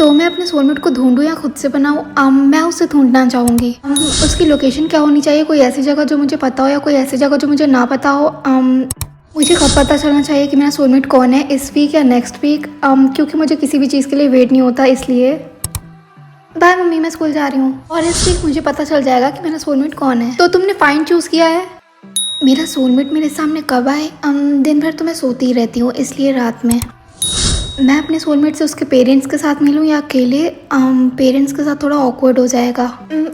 तो मैं अपने सोलमेट को ढूंढूं या खुद से बनाऊं? मैं उसे ढूंढना चाहूंगी। उसकी लोकेशन क्या होनी चाहिए? कोई ऐसी जगह जो मुझे पता हो या कोई ऐसी जगह जो मुझे ना पता हो। मुझे कब पता चलना चाहिए कि मेरा सोलमेट कौन है, इस वीक या नेक्स्ट वीक? क्योंकि मुझे किसी भी चीज़ के लिए वेट नहीं होता, इसलिए बाय मम्मी, मैं स्कूल जा रही हूँ और इस वीक मुझे पता चल जाएगा कि मेरा सोलमेट कौन है। तो तुमने फाइन चूज़ किया है? मेरा सोलमेट मेरे सामने कब आए? दिन भर तो मैं सोती ही रहती हूँ, इसलिए रात में मैं अपने सोलमेट से उसके पेरेंट्स के साथ मिलूँ या अकेले? पेरेंट्स के साथ थोड़ा ऑकवर्ड हो जाएगा।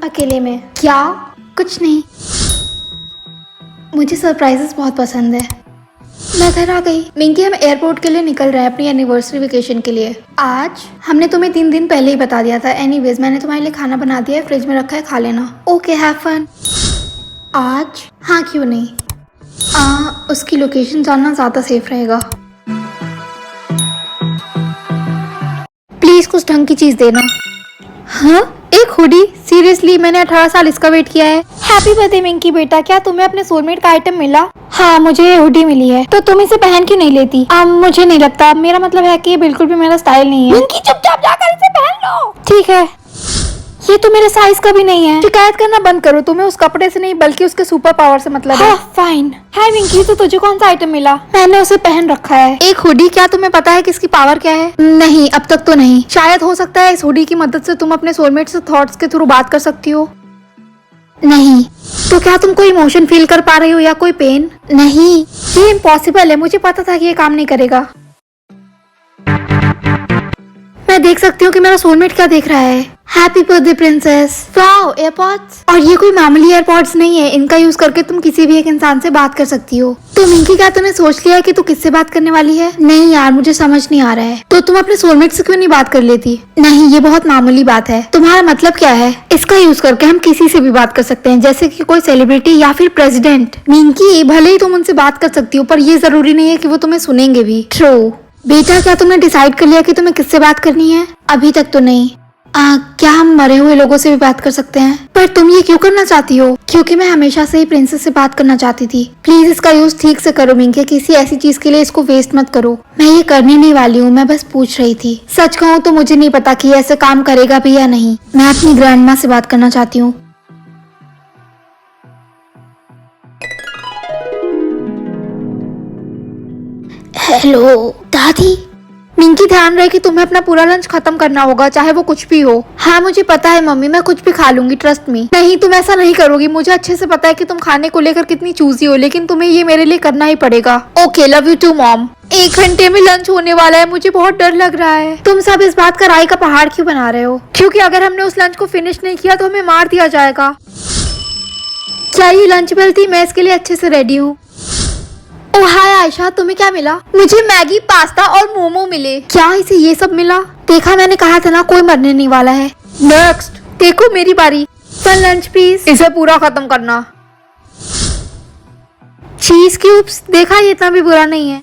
अकेले में क्या? कुछ नहीं, मुझे सरप्राइजेस बहुत पसंद है। मैं घर आ गई। मिंकी, हम एयरपोर्ट के लिए निकल रहे हैं अपनी एनिवर्सरी वेकेशन के लिए। आज? हमने तुम्हें 3 दिन पहले ही बता दिया था। एनीवेज, मैंने तुम्हारे लिए खाना बना दिया है, फ्रिज में रखा है, खा लेना। Okay, have fun. आज? हाँ, क्यों नहीं। उसकी लोकेशन जानना ज़्यादा सेफ रहेगा। प्लीज कुछ ढंग की चीज देना। हाँ, एक हुडी? सीरियसली, मैंने 18 साल इसका वेट किया है। हैप्पी बर्थडे मिंकी बेटा, क्या तुम्हें अपने सोलमेट का आइटम मिला? हाँ, मुझे ये हुडी मिली है। तो तुम इसे पहन क्यों नहीं लेती? मुझे नहीं लगता, मेरा मतलब है कि ये बिल्कुल भी मेरा स्टाइल नहीं है। मिंकी, चुपचाप जाकर इसे पहन लो। ठीक है, ये तो मेरे साइज का भी नहीं है। शिकायत करना बंद करो, तुम्हें उस कपड़े से नहीं बल्कि उसके सुपर पावर से मतलब है। फाइन। हाय मिंकी, तो तुझे कौन सा आइटम मिला? मैंने उसे पहन रखा है। एक हुडी? क्या तुम्हें पता है कि इसकी पावर क्या है? नहीं, अब तक तो नहीं। शायद हो सकता है इस हुडी की मदद से तुम अपने सोलमेट से थॉट्स के थ्रू बात कर सकती हो। नहीं। तो क्या तुम कोई इमोशन फील कर पा रही हो या कोई पेन? नहीं, ये इम्पॉसिबल है। मुझे पता था कि ये काम नहीं करेगा। मैं देख सकती हूँ कि मेरा सोलमेट क्या देख रहा है। Happy birthday princess. Wow, AirPods. और ये कोई मामूली एयरपॉड्स नहीं है, इनका यूज करके तुम किसी भी एक इंसान से बात कर सकती हो। तो मिंकी, क्या तुमने सोच लिया है कि तू किससे बात करने वाली है? नहीं यार, मुझे समझ नहीं आ रहा है। तो तुम अपने सोलमेट से क्यों नहीं बात कर लेती? नहीं, ये बहुत मामूली बात है। तुम्हारा मतलब क्या है? इसका यूज करके हम किसी से भी बात कर सकते हैं, जैसे कि कोई सेलिब्रिटी या फिर प्रेसिडेंट। मिंकी, भले ही तुम उनसे बात कर सकती हो, पर ये जरूरी नहीं है कि वो तुम्हें सुनेंगे भी। ट्रू। बेटा, क्या तुमने डिसाइड कर लिया कि तुम्हें किससे बात करनी है? अभी तक तो नहीं। क्या हम मरे हुए लोगों से भी बात कर सकते हैं? पर तुम ये क्यों करना चाहती हो? क्योंकि मैं हमेशा से ही प्रिंसेस से बात करना चाहती थी। प्लीज इसका यूज ठीक से करो मिंकी, किसी ऐसी चीज के लिए इसको वेस्ट मत करो। मैं ये करने नहीं वाली हूँ, मैं बस पूछ रही थी। सच कहूँ तो मुझे नहीं पता कि ऐसे काम करेगा भी या नहीं। मैं अपनी ग्रैंड माँ से बात करना चाहती हूँ। हेलो दादी। मिंकी, ध्यान रहे कि तुम्हें अपना पूरा लंच खत्म करना होगा, चाहे वो कुछ भी हो। हाँ, मुझे पता है मम्मी, मैं कुछ भी खा लूंगी, ट्रस्ट मी। नहीं, तुम ऐसा नहीं करोगी। मुझे अच्छे से पता है कि तुम खाने को लेकर कितनी चूजी हो, लेकिन तुम्हें ये मेरे लिए करना ही पड़ेगा। Okay, love you too mom. 1 घंटे में लंच होने वाला है, मुझे बहुत डर लग रहा है। तुम सब इस बात का राई का पहाड़ क्यों बना रहे हो? क्योंकि अगर हमने उस लंच को फिनिश नहीं किया तो हमें मार दिया जाएगा। क्या ये लंच बेल थी? मैं इसके लिए अच्छे से रेडी हूँ। ओह हाय आयशा, तुम्हें क्या मिला? मुझे मैगी, पास्ता और मोमो मिले। क्या इसे ये सब मिला? देखा, मैंने कहा था ना, कोई मरने नहीं वाला है। नेक्स्ट। देखो मेरी बारी। One lunch please. इसे पूरा खत्म करना। चीज क्यूब्स। देखा, ये इतना भी बुरा नहीं है।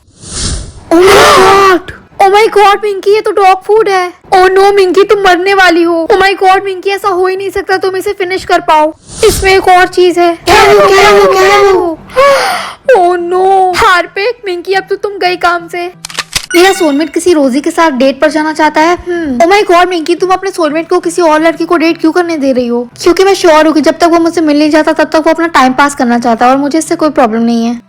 ओह माय गॉड मिंकी, ये तो डॉग फूड है। ओह नो मिंकी, तुम मरने वाली हो। ओह माय गॉड मिंकी, ऐसा हो ही नहीं सकता तुम इसे फिनिश कर पाओ। इसमें एक और चीज है। क्या वो? ओह नो हार्पिक, मिंकी, अब तो तुम गई काम से। मेरा सोलमेट किसी रोजी के साथ डेट पर जाना चाहता है। ओह माय गॉड मिंकी, तुम अपने सोलमेट को किसी और लड़की को डेट क्यों करने दे रही हो? क्योंकि मैं श्योर हूँ कि जब तक वो मुझसे मिल नहीं जाता तब तक वो अपना टाइम पास करना चाहता है और मुझे इससे कोई प्रॉब्लम नहीं है।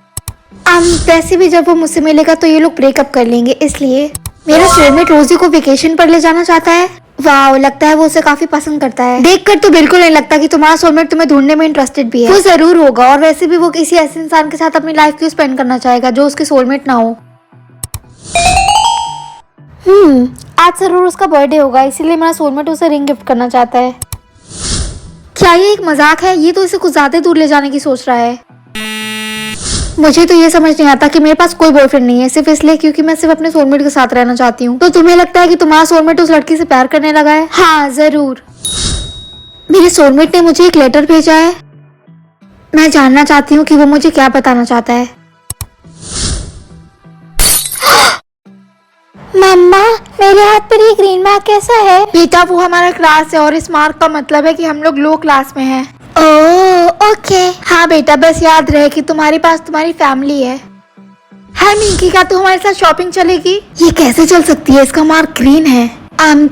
वैसे भी जब वो मुझसे मिलेगा तो ये लोग ब्रेकअप कर लेंगे, इसलिए मेरा सोलमेट रोजी को वेकेशन पर ले जाना चाहता है। वाह, लगता है वो उसे काफी पसंद करता है। देखकर तो बिल्कुल नहीं लगता कि तुम्हारा सोलमेट तुम्हें ढूंढने में इंटरेस्टेड भी है। वो जरूर होगा, और वैसे भी वो किसी ऐसे इंसान के साथ अपनी लाइफ क्यों स्पेंड करना चाहेगा जो उसके सोलमेट ना हो। आज जरूर उसका बर्थडे होगा, इसीलिए मेरा सोलमेट उसे रिंग गिफ्ट करना चाहता है। क्या ये एक मजाक है? ये तो इसे कुछ ज्यादा दूर ले जाने की सोच रहा है। मुझे तो ये समझ नहीं आता कि मेरे पास कोई बॉयफ्रेंड नहीं है, सिर्फ इसलिए क्योंकि मैं सिर्फ अपने सोलमेट के साथ रहना चाहती हूँ। तो तुम्हें लगता है कि तुम्हारा सोलमेट उस लड़की से प्यार करने लगा है? हाँ जरूर। मेरे सोलमेट ने मुझे एक लेटर भेजा है। मैं जानना चाहती हूँ कि वो मुझे क्या बताना चाहता है। मम्मा, मेरे हाथ पर ये ग्रीन मार्क कैसा है? बेटा, वो हमारा क्लास है और इस मार्क का मतलब है कि हम लोग लो क्लास में हैं। Oh okay. हाँ बेटा, बस याद रहे कि तुम्हारे पास तुम्हारी फैमिली है। हाय मिंकी, क्या तू हमारे साथ शॉपिंग चलेगी? ये कैसे चल सकती है? इसका मार्क ग्रीन है।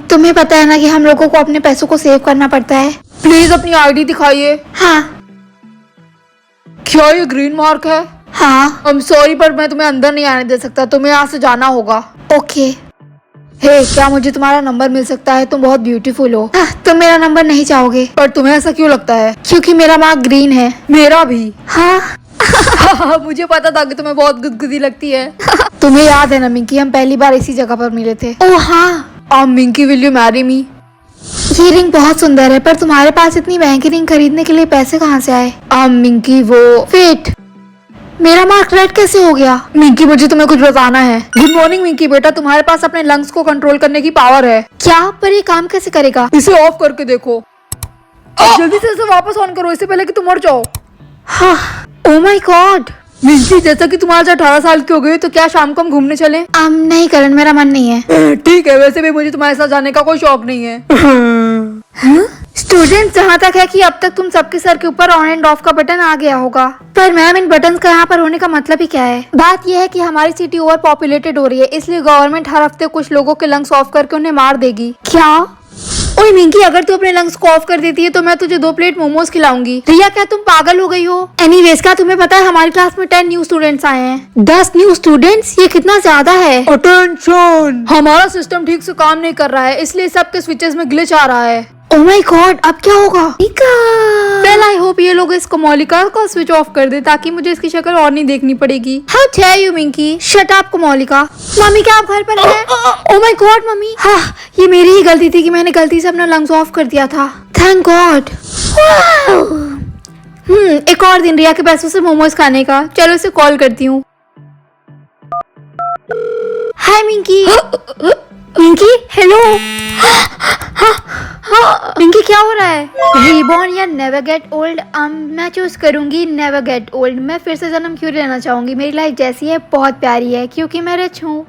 तुम्हें पता है ना कि हम लोगों को अपने पैसों को सेव करना पड़ता है। प्लीज अपनी आईडी दिखाइए। हाँ क्या ये ग्रीन मार्क है? हाँ आई एम सॉरी पर मैं तुम्हें अंदर नहीं आने दे सकता, तुम्हें यहाँ से जाना होगा। ओके। हे, क्या मुझे तुम्हारा नंबर मिल सकता है? तुम बहुत ब्यूटीफुल हो। तुम मेरा नंबर नहीं चाहोगे? पर तुम्हें ऐसा क्यों लगता है? क्योंकि मेरा मार्क ग्रीन है। मेरा भी। हाँ मुझे पता था कि तुम्हें बहुत गुदगुदी लगती है। तुम्हें याद है ना मिंकी, हम पहली बार इसी जगह पर मिले थे। ओह हाँ। Minki, will you marry me? ये रिंग बहुत सुंदर है, पर तुम्हारे पास इतनी महंगी रिंग खरीदने के लिए पैसे कहाँ से आए? मिंकी वो वेट, मेरा मार्क रेड कैसे हो गया? मिंकी, मुझे तुम्हें कुछ बताना है। गुड मॉर्निंग मिंकी बेटा, तुम्हारे पास अपने लंग्स को कंट्रोल करने की पावर है। क्या? पर ये काम कैसे करेगा? इसे ऑफ करके देखो। जल्दी से इसे वापस ऑन करो, इससे पहले कि तुम मर जाओ। हाँ। Oh my God. मिंकी, जैसा कि तुम आज 18 साल की हो गई, तो क्या शाम को हम घूमने चलें? नहीं करण, मेरा मन नहीं है। ठीक है, वैसे भी मुझे तुम्हारे साथ जाने का कोई शौक नहीं है। स्टूडेंट, जहाँ तक है कि अब तक तुम सबके सर के ऊपर ऑन एंड ऑफ का बटन आ गया होगा, पर मैम इन बटन्स का यहाँ पर होने का मतलब ही क्या है? बात यह है कि हमारी सिटी ओवर पॉपुलेटेड हो रही है, इसलिए गवर्नमेंट हर हफ्ते कुछ लोगों के लंग्स ऑफ करके उन्हें मार देगी। क्या? ओए मिंकी, अगर तू अपने लंग्स को ऑफ कर देती है तो मैं तुझे 2 प्लेट मोमोज खिलाऊंगी। रिया, क्या तुम पागल हो गई हो? एनीवेज, क्या तुम्हें पता है हमारी क्लास में 10 न्यू स्टूडेंट्स आए हैं। 10 न्यू स्टूडेंट्स? ये कितना ज्यादा है। अटेंशन, हमारा सिस्टम ठीक से काम नहीं कर रहा है, इसलिए सबके स्विचेस में ग्लिच आ रहा है। ओह माय गॉड, अब क्या होगा? वेल, आई होप ये लोग इस कोमोलिका को स्विच ऑफ कर दे, ताकि मुझे इसकी शक्ल और नहीं देखनी पड़ेगी। How dare you Minky. Shut up Komolika. Mummy, क्या आप घर पर हैं? Oh my god mummy. हाँ, ये मेरी ही गलती थी कि मैंने गलती से अपना लंग्स ऑफ कर दिया था। Thank God. एक और दिन रिया के पैसों से मोमोज खाने का। चलो इसे कॉल करती हूँ। हाय मिंकी। मिंकी, हेलो। मिंकी, क्या हो रहा है? रीबॉर्न या नेवर गेट ओल्ड? मैं चूज करूंगी नेवर गेट ओल्ड। मैं फिर से जन्म क्यों लेना चाहूंगी? मेरी लाइफ जैसी है बहुत प्यारी है, क्योंकि मैं रिच हूँ।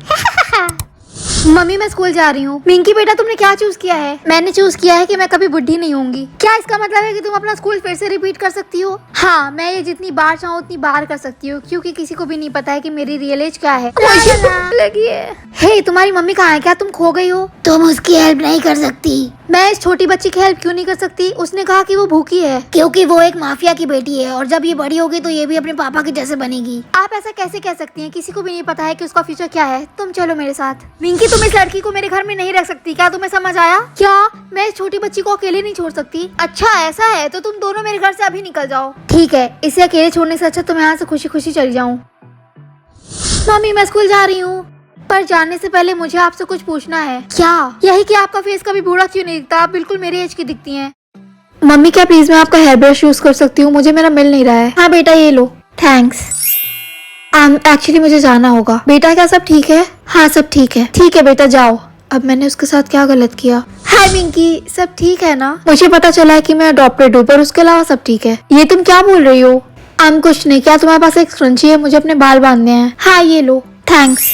मम्मी, मैं स्कूल जा रही हूँ। मिंकी बेटा, तुमने क्या चूज किया है? मैंने चूज किया है कि मैं कभी बुढ़ी नहीं होंगी। क्या इसका मतलब है कि तुम अपना स्कूल फिर से रिपीट कर सकती हो? हाँ, मैं ये जितनी बार चाहूँ उतनी बार कर सकती हूँ, क्योंकि किसी को भी नहीं पता है कि मेरी रियल एज क्या है। लगी है। हे, तुम्हारी मम्मी कहाँ है? क्या तुम खो गई हो? तुम उसकी हेल्प नहीं कर सकती। मैं इस छोटी बच्ची की हेल्प क्यों नहीं कर सकती? उसने कहा कि वो भूखी है। क्योंकि वो एक माफिया की बेटी है, और जब ये बड़ी होगी तो ये भी अपने पापा के जैसे बनेगी। आप ऐसा कैसे कह सकती हैं? किसी को भी नहीं पता है कि उसका फ्यूचर क्या है। तुम चलो मेरे साथ। मिंकी, तुम इस लड़की को मेरे घर में नहीं रख सकती। क्या तुम्हें समझ आया? क्या? मैं इस छोटी बच्ची को अकेले नहीं छोड़ सकती। अच्छा ऐसा है, तो तुम दोनों मेरे घर से अभी निकल जाओ। ठीक है, इसे अकेले छोड़ने से अच्छा तो मैं यहाँ से खुशी खुशी चली जाऊँ। मम्मी, मैं स्कूल जा रही हूँ, पर जाने से पहले मुझे आपसे कुछ पूछना है। क्या? यही कि आपका फेस कभी बूढ़ा क्यों नहीं दिखता? आप बिल्कुल मेरे एज की दिखती हैं। मम्मी, क्या प्लीज मैं आपका हेयर ब्रश यूज कर सकती हूँ? मुझे मेरा मिल नहीं रहा है। हाँ बेटा, ये लो। थैंक्स। एक्चुअली मुझे जाना होगा। बेटा, क्या सब ठीक है? हाँ सब ठीक है। ठीक है बेटा, जाओ। अब मैंने उसके साथ क्या गलत किया? हाय मिंकी, सब ठीक है ना? मुझे पता चला है कि मैं अडॉप्टेड हूँ, पर उसके अलावा सब ठीक है। ये तुम क्या बोल रही हो? कुछ नहीं। क्या तुम्हारे पास एक स्क्रंची है? मुझे अपने बाल बांधने हैं। हाँ ये लो। थैंक्स।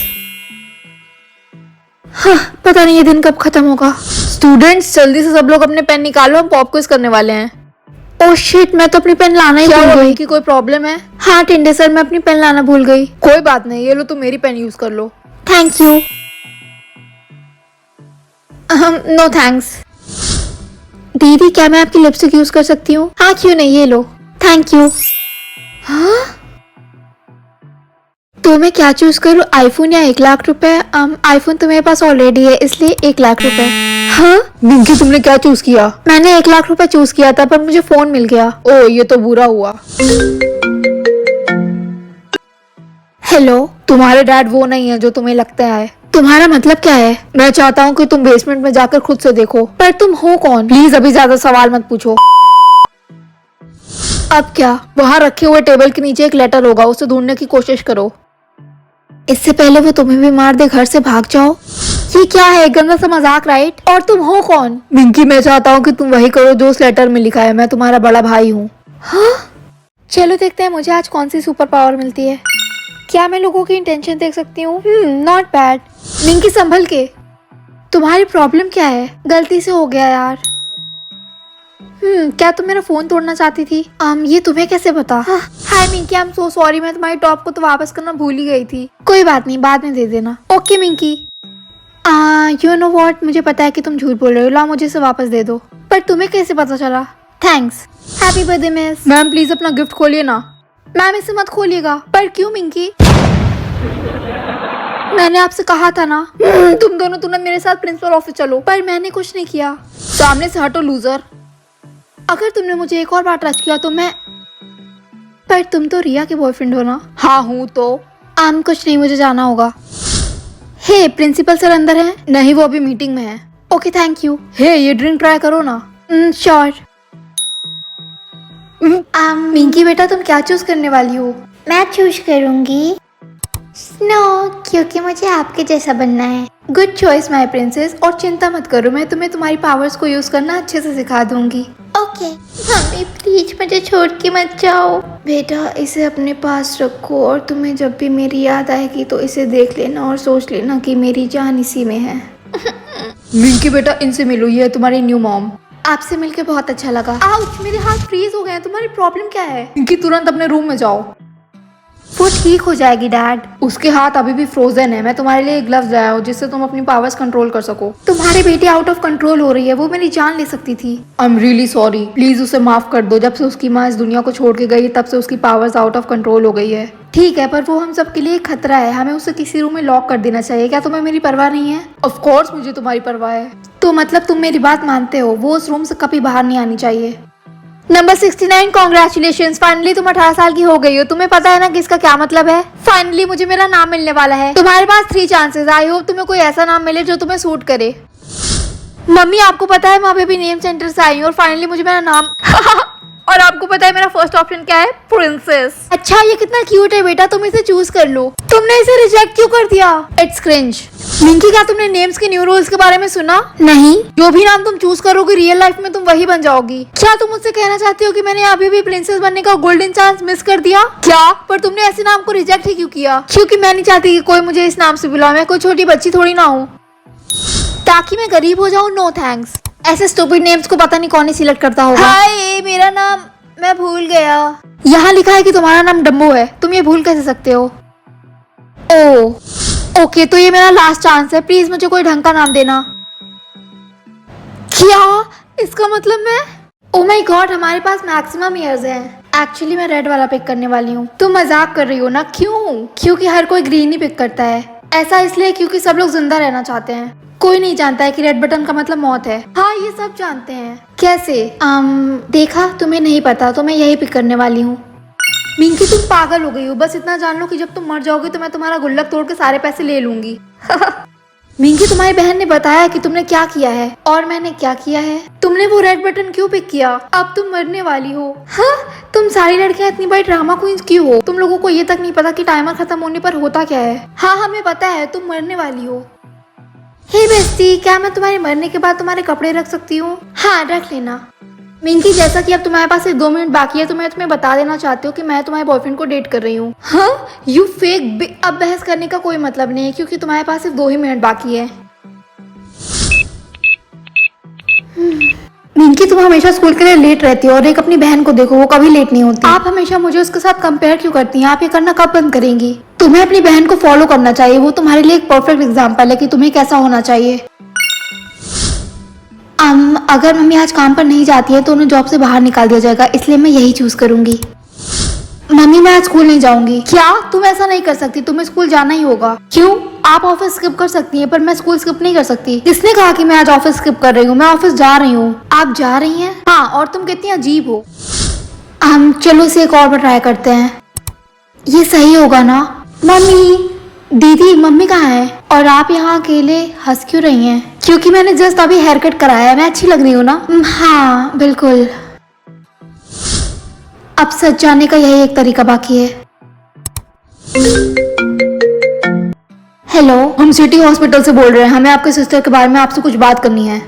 हाँ, पता नहीं ये दिन कब खत्म होगा। स्टूडेंट्स, जल्दी से सब लोग अपने पेन निकालो, हम पॉप क्विज करने वाले हैं। ओह शिट, मैं तो अपनी पेन लाना ही भूल गई। की कोई प्रॉब्लम है? हाँ टिंडे सर, मैं अपनी पेन लाना भूल गई। कोई बात नहीं, ये लो तुम मेरी पेन यूज कर लो। Thank you. No thanks. दीदी, क्या मैं आपकी लिपस्टिक यूज कर सकती हूँ? हाँ क्यों नहीं, ये लो। Thank you. हाँ, तो मैं क्या चूज करूँ, आईफोन या 1 लाख रुपए? आईफोन तो मेरे पास ऑलरेडी है, इसलिए 1 लाख रुपए। हाँ मिंकी, तुमने क्या चूज किया? मैंने 1 लाख रुपए चूज किया था, पर मुझे फोन मिल गया। ओह, ये तो बुरा हुआ। हेलो। तुम्हारे डैड वो नहीं है जो तुम्हें लगता है। तुम्हारा मतलब क्या है? मैं चाहता हूँ कि तुम बेसमेंट में जाकर खुद से देखो। पर तुम हो कौन? प्लीज अभी ज्यादा सवाल मत पूछो। अब क्या? वहाँ रखे हुए टेबल के नीचे एक लेटर होगा, उसे ढूंढने की कोशिश करो। इससे पहले वो तुम्हें भी मार दे, घर से भाग जाओ। ये क्या है, गंदा सा मजाक राइट? और तुम हो कौन? मिंकी, मैं चाहता हूँ कि तुम वही करो जो उस लेटर में लिखा है। मैं तुम्हारा बड़ा भाई हूँ। हाँ? चलो देखते हैं मुझे आज कौन सी सुपर पावर मिलती है। क्या मैं लोगों की इंटेंशन देख सकती हूँ? Not bad. मिंकी, संभल के। तुम्हारी प्रॉब्लम क्या है? गलती से हो गया यार। क्या तुम मेरा फोन तोड़ना चाहती थी? ये तुम्हें कैसे पता? हाय Minki, I am so sorry. मैं तुम्हारी टॉप को तो वापस करना भूल ही गई थी। कोई बात नहीं, बाद में दे देना। Okay Minki. You know what, मुझे पता है कि तुम झूठ बोल रहे हो, लाओ मुझे इसे वापस दे दो। पर तुम्हें कैसे पता चला? Thanks. Happy birthday miss. Ma'am please अपना गिफ्ट खोलिए ना। मैम इसे मत खोलिएगा। पर क्यों मिंकी? मैंने आपसे कहा था ना। तुम दोनों तुरंत मेरे साथ प्रिंसिपल ऑफिस चलो। पर मैंने कुछ नहीं किया। सामने से हटो लूजर। अगर तुमने मुझे एक और बार टच किया तो मैं। पर तुम तो रिया के बॉयफ्रेंड हो ना? हाँ हूँ तो। कुछ नहीं, मुझे जाना होगा। हे प्रिंसिपल सर अंदर हैं? नहीं, वो अभी मीटिंग में है। Okay thank you. हे ये ड्रिंक ट्राई करो ना। श्योर। मिंकी बेटा तुम क्या चूज करने वाली हो? मैं चूज करूंगी स्नो, क्योंकि मुझे आपके जैसा बनना है। Good choice my princess. और चिंता मत करो, मैं तुम्हें तुम्हारी पावर्स को यूज करना अच्छे से सिखा दूंगी। ओके मम्मी प्लीज मुझे छोड़ के मत जाओ। बेटा इसे अपने पास रखो और तुम्हें जब भी मेरी याद आएगी तो इसे देख लेना और सोच लेना कि मेरी जान इसी में है। मिंकी बेटा इनसे मिलो, ये है तुम्हारी न्यू मॉम। आपसे मिलकर बहुत अच्छा लगा। आउच, मेरे हाथ फ्रीज हो गए हैं। तुम्हारी प्रॉब्लम क्या है? मिंकी तुरंत अपने रूम में जाओ। वो ठीक हो जाएगी डैड। उसके हाथ अभी भी फ्रोजन है। मैं तुम्हारे लिए ग्लव्स लाया हूँ जिससे तुम अपनी पावर्स कंट्रोल कर सको। तुम्हारी बेटी आउट ऑफ कंट्रोल हो रही है, वो मेरी जान ले सकती थी। I am really sorry, please उसे माफ कर दो। जब से उसकी माँ इस दुनिया को छोड़ के गई तब से उसकी पावर्स आउट ऑफ कंट्रोल हो गई है। ठीक है, पर वो हम सबके लिए एक खतरा है। हमें उसे किसी रूम में लॉक कर देना चाहिए। क्या तुम्हें मेरी परवाह नहीं है? ऑफ कोर्स मुझे तुम्हारी परवाह है। तो मतलब तुम मेरी बात मानते हो? वो उस रूम से कभी बाहर नहीं आनी चाहिए। नंबर 69, कॉन्ग्रेचुलेशंस, फाइनली तुम 18 साल की हो गई हो। तुम्हें पता है ना कि इसका क्या मतलब है? फाइनली मुझे मेरा नाम मिलने वाला है। तुम्हारे पास 3 चांसेस। आई होप तुम्हें कोई ऐसा नाम मिले जो तुम्हें सूट करे। मम्मी आपको पता है मैं अभी भी नेम सेंटर से आई हूँ और फाइनली मुझे मेरा नाम और आपको पता है मेरा फर्स्ट ऑप्शन क्या है? प्रिंसेस। अच्छा ये कितना क्यूट है बेटा, तुम इसे चूज कर लो। तुमने इसे रिजेक्ट क्यों कर दिया? It's cringe. मिंकी क्या तुमने नेम्स के न्यू रूल्स के बारे में सुना? नहीं। जो भी नाम तुम चूज करोगे रियल लाइफ में तुम वही बन जाओगी। क्या तुम मुझसे कहना चाहती हो कि मैंने अभी भी प्रिंसेस बनने का गोल्डन चांस मिस कर दिया? क्या? पर तुमने ऐसे नाम को रिजेक्ट ही क्यों किया? क्योंकि मैं नहीं चाहती कि कोई मुझे इस नाम से बुलाए। मैं कोई छोटी बच्ची थोड़ी ना हूँ ताकि मैं गरीब हो जाऊँ। No thanks. ऐसे स्टूपिड नेम्स को पता नहीं कौन ही सिलेक्ट करता होगा। हाय मेरा नाम मैं भूल गया। यहाँ लिखा है कि तुम्हारा नाम डम्बो है, तुम ये भूल कैसे सकते हो? ओके तो ये मेरा लास्ट चांस है, प्लीज मुझे कोई ढंग का नाम देना। क्या? इसका मतलब मैं ओह माय गॉड, हमारे पास मैक्सिमम ईयर्स हैं। एक्चुअली मैं रेड वाला पिक करने वाली हूँ। तुम मजाक कर रही हो ना? क्यों? क्योंकि हर कोई ग्रीन ही पिक करता है। ऐसा इसलिए क्योंकि सब लोग जिंदा रहना चाहते हैं। कोई नहीं जानता है कि रेड बटन का मतलब मौत है। हाँ ये सब जानते हैं। कैसे? देखा तुम्हें नहीं पता तो मैं यही पिक करने वाली हूँ। मिंकी तुम पागल हो गई हो। बस इतना जान लो कि जब तुम मर जाओगे तो मैं तुम्हारा गुल्लक तोड़ के सारे पैसे ले लूंगी। मिंकी तुम्हारी बहन ने बताया कि तुमने क्या किया है और मैंने क्या किया है। तुमने वो रेड बटन क्यों पिक किया? अब तुम मरने वाली हो। हाँ तुम सारी लड़कियां इतनी बड़ी ड्रामा क्वींस क्यों हो? तुम लोगों को ये तक नहीं पता कि टाइमर खत्म होने पर होता क्या है। हाँ हमें पता है, तुम मरने वाली हो। हे बेस्टी, क्या मैं तुम्हारे मरने के बाद तुम्हारे कपड़े रख सकती हूँ? हाँ रख लेना। मिंकी जैसा कि अब तुम्हारे पास सिर्फ 2 मिनट बाकी है तो मैं तुम्हें बता देना चाहती हूँ कि मैं तुम्हारे बॉयफ्रेंड को डेट कर रही हूँ। हाँ यू फेक। अब बहस करने का कोई मतलब नहीं है क्योंकि तुम्हारे पास सिर्फ 2 ही मिनट बाकी है। मिंकी तुम हमेशा स्कूल के लिए लेट रहती हो और एक अपनी बहन को देखो, वो कभी लेट नहीं होती। आप हमेशा मुझे उसके साथ कंपेयर क्यों करती हैं? आप ये करना कब बंद करेंगी? तुम्हें अपनी बहन को फॉलो करना चाहिए। वो तुम्हारे लिए एक परफेक्ट एग्जाम्पल है कि तुम्हें कैसा होना चाहिए। अगर मम्मी आज काम पर नहीं जाती है तो उन्हें जॉब से बाहर निकाल दिया जाएगा, इसलिए मैं यही चूज करूंगी। मम्मी मैं आज स्कूल नहीं जाऊंगी। क्या? तुम ऐसा नहीं कर सकती, तुम्हें स्कूल जाना ही होगा। क्यों? आप ऑफिस स्किप कर सकती हैं पर मैं स्कूल स्किप नहीं कर सकती। किसने कहा कि मैं आज ऑफिस स्किप कर रही हूँ? मैं ऑफिस जा रही हूँ। आप जा रही हैं? हाँ, और तुम कितनी अजीब हो। चलो इसे एक और बार ट्राई करते हैं। ये सही होगा ना? मम्मी, दीदी मम्मी कहाँ है? और आप यहाँ अकेले हंस क्यों रही हैं? क्योंकि मैंने जस्ट अभी हेयर कट कराया है। मैं अच्छी लग रही हूँ ना? हाँ बिल्कुल। अब सच जानने का यही एक तरीका बाकी है। हेलो, हम सिटी हॉस्पिटल से बोल रहे हैं। हमें आपके सिस्टर के बारे में आपसे कुछ बात करनी है।